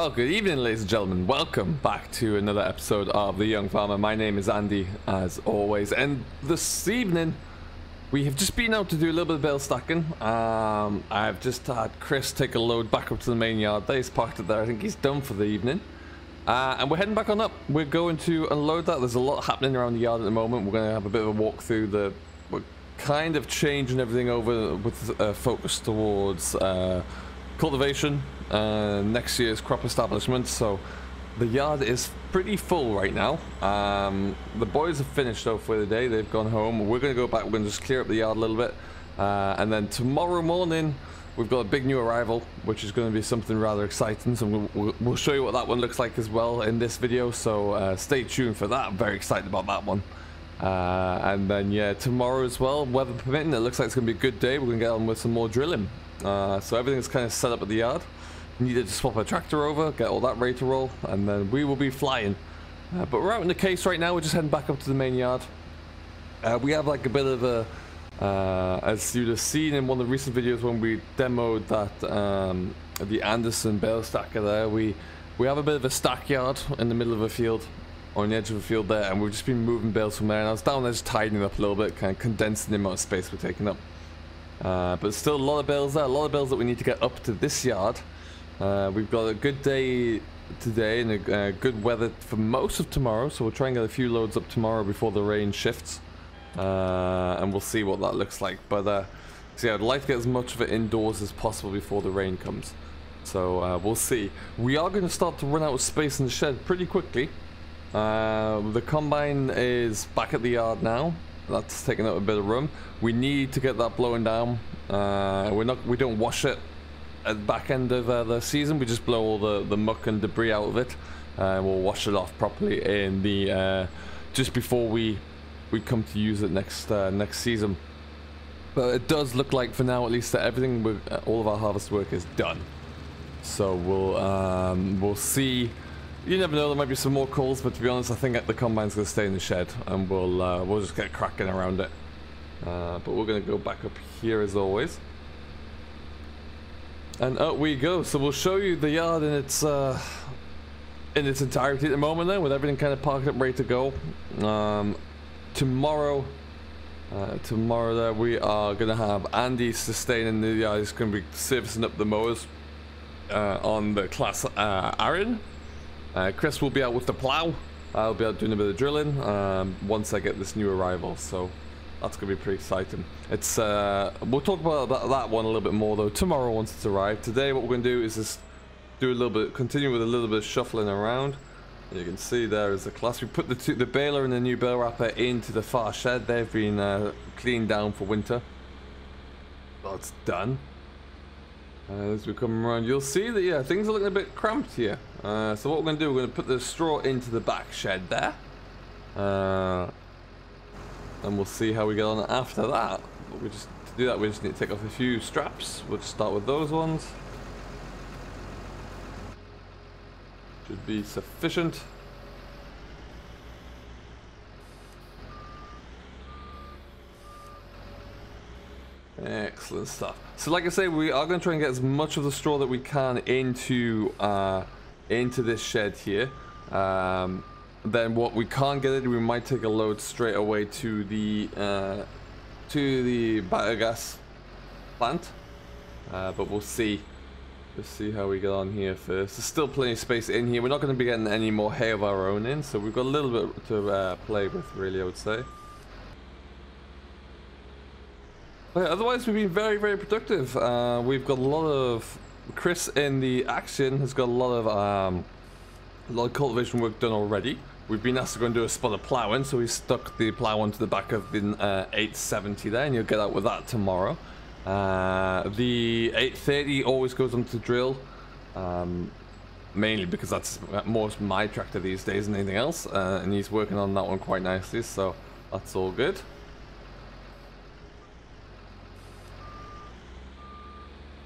Well, good evening, ladies and gentlemen. Welcome back to another episode of The Young Farmer. My name is Andy, as always, and this evening we have just been out to do a little bit of bale stacking. I've just had Chris take a load back up to the main yard there. He's parked it there. I think he's done for the evening. And we're heading back on up. We're going to unload that. There's a lot happening around the yard at the moment. We're going to have a bit of a walk through we're kind of changing everything over with focus towards cultivation, next year's crop establishment. So the yard is pretty full right now. The boys have finished though for the day. They've gone home. We're going to go back. We're going to just clear up the yard a little bit, and then tomorrow morning we've got a big new arrival, which is going to be something rather exciting. So we'll show you what that one looks like as well in this video, so stay tuned for that. I'm very excited about that one. And then yeah, tomorrow as well, weather permitting, it looks like it's going to be a good day. We're going to get on with some more drilling. So everything's kind of set up at the yard. Needed to swap a tractor over, get all that ready to roll, and then we will be flying. But we're out in the case right now. We're just heading back up to the main yard. We have like a bit of a, as you'd have seen in one of the recent videos when we demoed that the Anderson bale stacker there, we have a bit of a stack yard in the middle of a field, or on the edge of a field there, and we've just been moving bales from there, and I was down there just tidying it up a little bit, kind of condensing the amount of space we're taking up. But still a lot of bales there, a lot of bales that we need to get up to this yard. We've got a good day today and a good weather for most of tomorrow, so we'll try and get a few loads up tomorrow before the rain shifts, and we'll see what that looks like. But so yeah, I'd like to get as much of it indoors as possible before the rain comes, so we'll see. We are going to start to run out of space in the shed pretty quickly. The combine is back at the yard now. That's taking up a bit of room. We need to get that blowing down. We don't wash it at the back end of the season. We just blow all the muck and debris out of it, and we'll wash it off properly in the just before we come to use it next season. But it does look like for now, at least, that everything all of our harvest work is done. So we'll see. You never know, there might be some more calls, but to be honest, I think the combine's going to stay in the shed, and we'll just get cracking around it. But we're going to go back up here as always. And up we go. So we'll show you the yard in its entirety at the moment there, with everything kind of parked up, ready to go. Tomorrow there we are going to have Andy sustaining the yard. He's going to be servicing up the mowers on the class Aaron. Chris will be out with the plow. I'll be out doing a bit of drilling once I get this new arrival, so that's gonna be pretty exciting. It's we'll talk about that one a little bit more though tomorrow once it's arrived. Today what we're gonna do is just continue with a little bit of shuffling around. And you can see there is the class. We put the baler and the new bale wrapper into the far shed. They've been cleaned down for winter. That's done. As we come around, you'll see that yeah, things are looking a bit cramped here. So what we're going to do, we're going to put the straw into the back shed there, and we'll see how we get on after that. But to do that, we just need to take off a few straps. We'll just start with those ones. Should be sufficient. Excellent stuff. So like I say, we are going to try and get as much of the straw that we can into this shed here. Then what we can't get it, we might take a load straight away to the biogas plant. But we'll see. Let's see how we get on here first. There's still plenty of space in here. We're not going to be getting any more hay of our own in, so we've got a little bit to play with, really, I would say. Otherwise, we've been very, very productive. We've got a lot of Chris in the action has got a lot of cultivation work done already. We've been asked to go and do a spot of ploughing, so we stuck the plough onto the back of the 870 there, and you'll get out with that tomorrow. The 830 always goes on to drill, mainly because that's more my tractor these days than anything else, and he's working on that one quite nicely, so that's all good.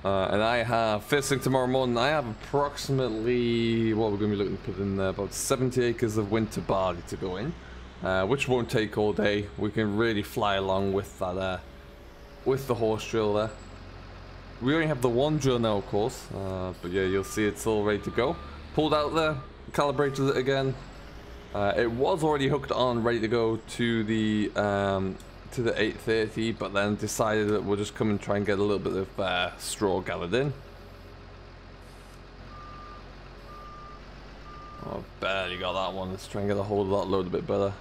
And I have, first thing tomorrow morning, I have approximately, what we're going to be looking to put in there, about 70 acres of winter barley to go in, which won't take all day. We can really fly along with that, with the horse drill there. We only have the one drill now, of course, but yeah, you'll see it's all ready to go. pulled out there, calibrated it again. It was already hooked on, ready to go to the 830, but then decided that we'll just come and try and get a little bit of straw gathered in. Oh, barely got that one. Let's try and get a hold of that load a bit better.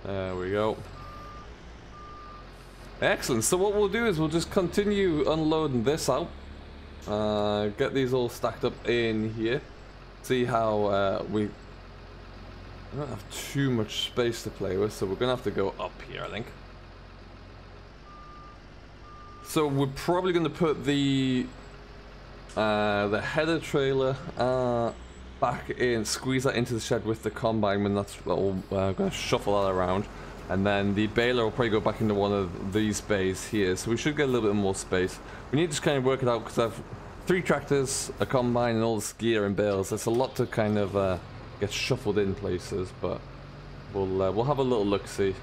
There we go. Excellent. So what we'll do is we'll just continue unloading this out. Get these all stacked up in here. See how we don't have too much space to play with, so we're gonna have to go up here, I think. So we're probably gonna put the header trailer back in, squeeze that into the shed with the combine when that's all. Gonna shuffle that around, and then the baler will probably go back into one of these bays here. So we should get a little bit more space. We need to just kind of work it out because I have 3 tractors, a combine, and all this gear and bales. It's a lot to kind of get shuffled in places, but we'll have a little look see.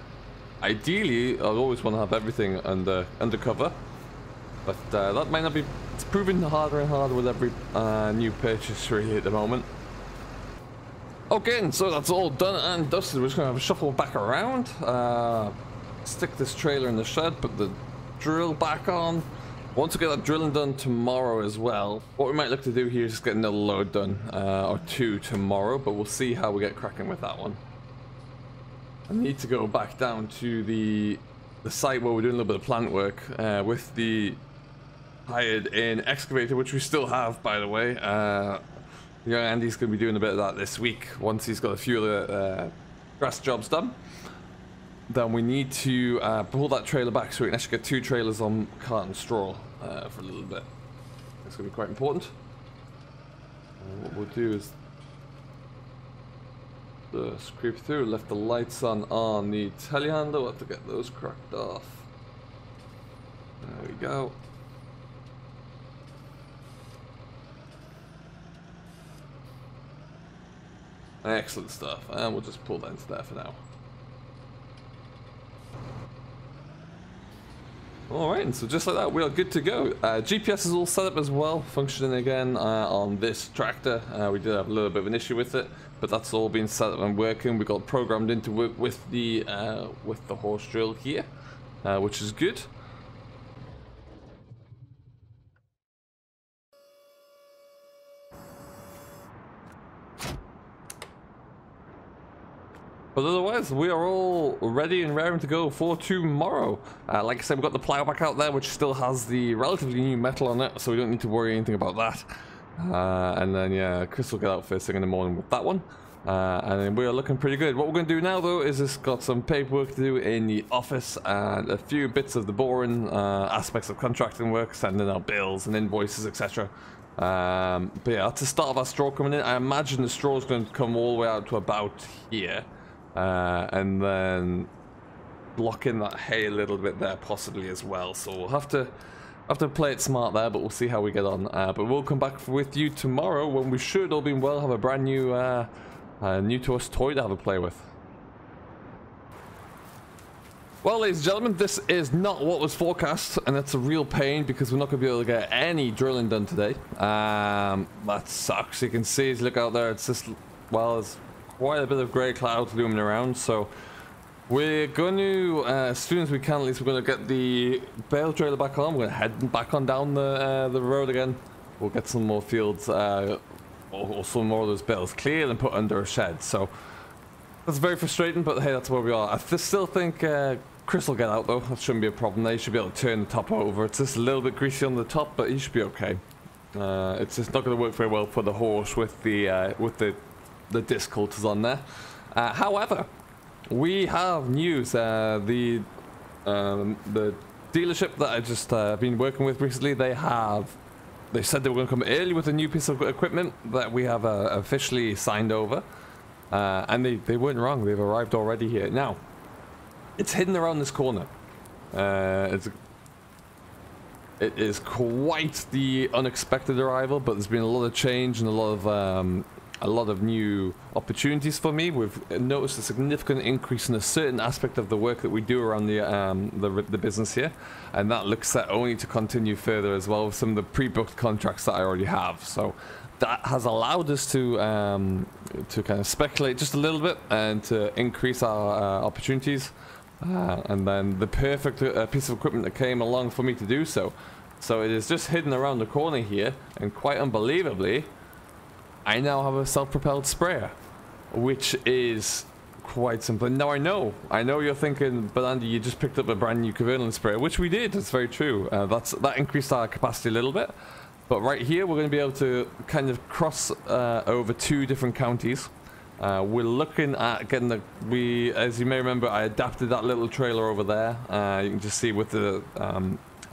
Ideally, I'd always want to have everything under cover, but that might not be. It's proving harder and harder with every new purchase really at the moment. Okay, and so that's all done and dusted. We're just gonna have a shuffle back around, stick this trailer in the shed, put the drill back on. Want to get that drilling done tomorrow as well. What we might look to do here is just get another load done, or 2 tomorrow, but we'll see how we get cracking with that one. I need to go back down to the site where we're doing a little bit of plant work with the hired in excavator, which we still have, by the way. Young Andy's going to be doing a bit of that this week once he's got a few other grass jobs done. Then we need to pull that trailer back so we can actually get 2 trailers on cart and straw for a little bit. It's going to be quite important. What we'll do is just creep through, left the lights on the telehandler. We'll have to get those cracked off. There we go. Excellent stuff, and we'll just pull that into there for now. Alright, and so just like that, we are good to go. GPS is all set up as well, functioning again on this tractor. We did have a little bit of an issue with it, but that's all been set up and working. We got programmed into work with the horse drill here, which is good. But otherwise, we are all ready and raring to go for tomorrow. Like I said, we've got the plow back out there, which still has the relatively new metal on it, so we don't need to worry anything about that. And then, yeah, Chris will get out first thing in the morning with that one. And then we are looking pretty good. What we're going to do now, though, is just got some paperwork to do in the office and a few bits of the boring aspects of contracting work, sending out bills and invoices, etc. But yeah, that's the start of our straw coming in. I imagine the straw is going to come all the way out to about here. And then lock in that hay a little bit there possibly as well, so we'll have to play it smart there, but we'll see how we get on. But we'll come back with you tomorrow when we should, all being well, have a brand new new to us toy to have a play with. Well, ladies and gentlemen, this is not what was forecast, and it's a real pain because we're not going to be able to get any drilling done today. That sucks. You can see as you look out there, it's just, well, it's quite a bit of grey clouds looming around, so we're going to, as soon as we can at least, we're going to get the bale trailer back on. We're going to head back on down the road again. We'll get some more fields, or some more of those bales cleared and put under a shed. So that's very frustrating, but hey, that's where we are. I still think Chris will get out though. That shouldn't be a problem. They should be able to turn the top over. It's just a little bit greasy on the top, but he should be okay. It's just not going to work very well for the horse with the disc halters on there. However, we have news. The dealership that I just been working with recently, they said they were going to come early with a new piece of equipment that we have officially signed over, and they weren't wrong. They've arrived already here. Now, it's hidden around this corner. It is quite the unexpected arrival, but there's been a lot of change and a lot of a lot of new opportunities for me. We've noticed a significant increase in a certain aspect of the work that we do around the business here, and that looks set only to continue further as well with some of the pre-booked contracts that I already have. So that has allowed us to kind of speculate just a little bit and to increase our opportunities, and then the perfect piece of equipment that came along for me to do so. So it is just hidden around the corner here, and quite unbelievably, I now have a self-propelled sprayer, which is quite simple. Now I know you're thinking, but Andy, you just picked up a brand new Kverneland sprayer, which we did. That's very true. That increased our capacity a little bit, but right here we're going to be able to kind of cross over 2 different counties. We're looking at getting as you may remember, I adapted that little trailer over there. You can just see with the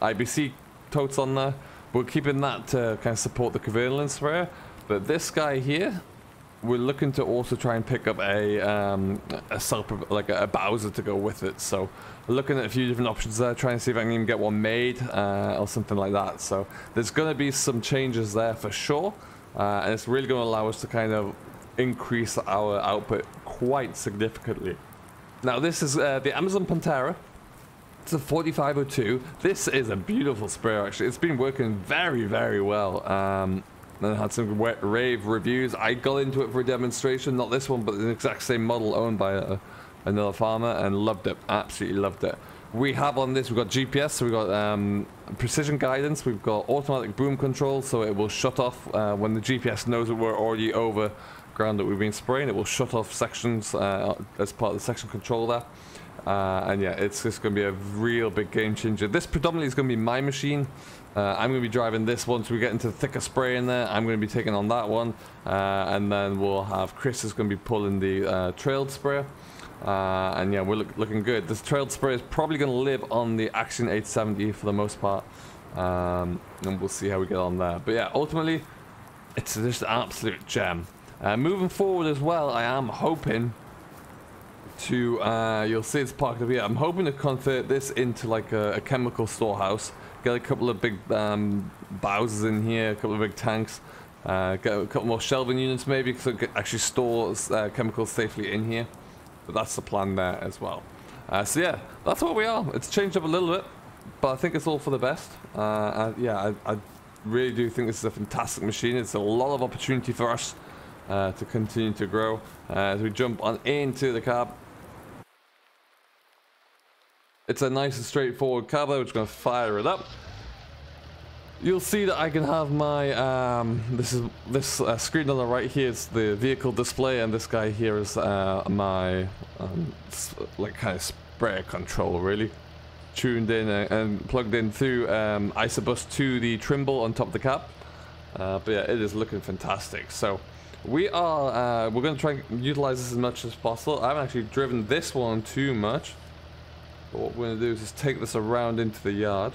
IBC totes on there. We're keeping that to kind of support the Kverneland sprayer. But this guy here, we're looking to also try and pick up a Bowser to go with it. So we're looking at a few different options there, trying to see if I can even get one made or something like that. So there's going to be some changes there for sure, and it's really going to allow us to kind of increase our output quite significantly. Now this is the Amazon Pantera. It's a 4502. This is a beautiful sprayer actually. It's been working very, very well. And had some rave reviews. I got into it for a demonstration, not this one, but the exact same model owned by another farmer, and loved it. Absolutely loved it. We have on this, we've got GPS, so we've got precision guidance, we've got automatic boom control, so it will shut off when the GPS knows that we're already over ground that we've been spraying. It will shut off sections as part of the section control there. And yeah, it's just going to be a real big game changer. This predominantly is going to be my machine. I'm going to be driving this once we get into thicker spray in there. I'm going to be taking on that one, and then we'll have Chris is going to be pulling the trailed sprayer, and yeah, we're looking good. This trailed sprayer is probably going to live on the Action 870 for the most part, and we'll see how we get on there. But yeah, ultimately it's just an absolute gem. Moving forward as well, I am hoping to you'll see it's parked up here. I'm hoping to convert this into like a chemical storehouse. Get a couple of big Bowsers in here, a couple of big tanks, get a couple more shelving units maybe, so it can actually store chemicals safely in here. But that's the plan there as well. So yeah, that's what we are. It's changed up a little bit, but I think it's all for the best. Yeah, I really do think this is a fantastic machine. It's a lot of opportunity for us to continue to grow. As we jump on into the cab. It's a nice and straightforward cab. We're just going to fire it up. You'll see that I can have my this screen on the right here is the vehicle display, and this guy here is my like kind of sprayer control, really tuned in and plugged in through Isobus to the Trimble on top of the cab. But yeah, it is looking fantastic. So we're going to try and utilize this as much as possible. I haven't actually driven this one too much. But what we're going to do is just take this around into the yard.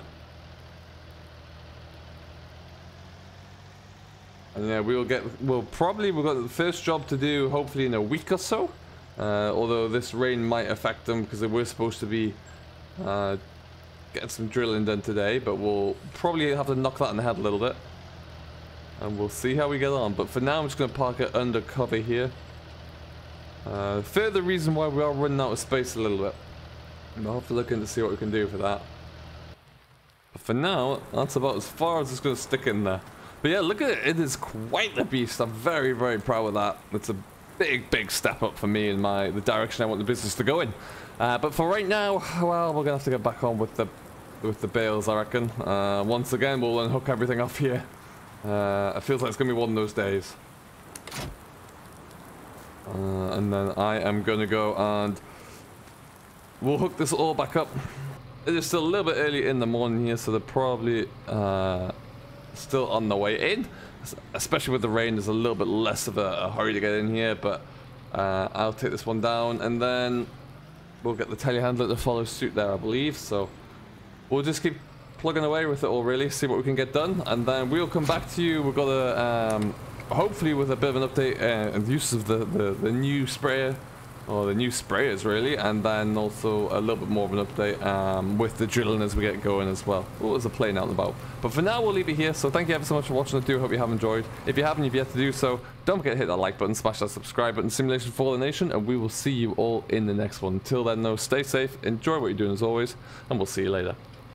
And yeah, we've got the first job to do hopefully in a week or so. Although this rain might affect them because they were supposed to be getting some drilling done today. But we'll probably have to knock that in the head a little bit. And we'll see how we get on. But for now, I'm just going to park it under cover here. Further reason why we are running out of space a little bit. We'll have to look in to see what we can do for that. But for now, that's about as far as it's going to stick in there. But yeah, look at it. It is quite the beast. I'm very, very proud of that. It's a big, big step up for me in the direction I want the business to go in. But for right now, well, we're going to have to get back on with the bales, I reckon. Once again, we'll unhook everything off here. It feels like it's going to be one of those days. And then I am going to go and we'll hook this all back up. It is still a little bit early in the morning here, so they're probably still on the way in. Especially with the rain, there's a little bit less of a hurry to get in here, but I'll take this one down and then we'll get the telehandler to follow suit there, I believe. So we'll just keep plugging away with it all, really, see what we can get done, and then we'll come back to you. We've got a hopefully with a bit of an update and use of the new sprayer or the new sprayers really, and then also a little bit more of an update with the drilling as we get going as well. Oh, there's a plane out and about. But for now, we'll leave it here. So thank you ever so much for watching. I do hope you have enjoyed. If you haven't, you've yet to do so, don't forget to hit that like button, smash that subscribe button. Simulation for the Nation, and we will see you all in the next one. Until then, though, stay safe, enjoy what you're doing as always, and we'll see you later.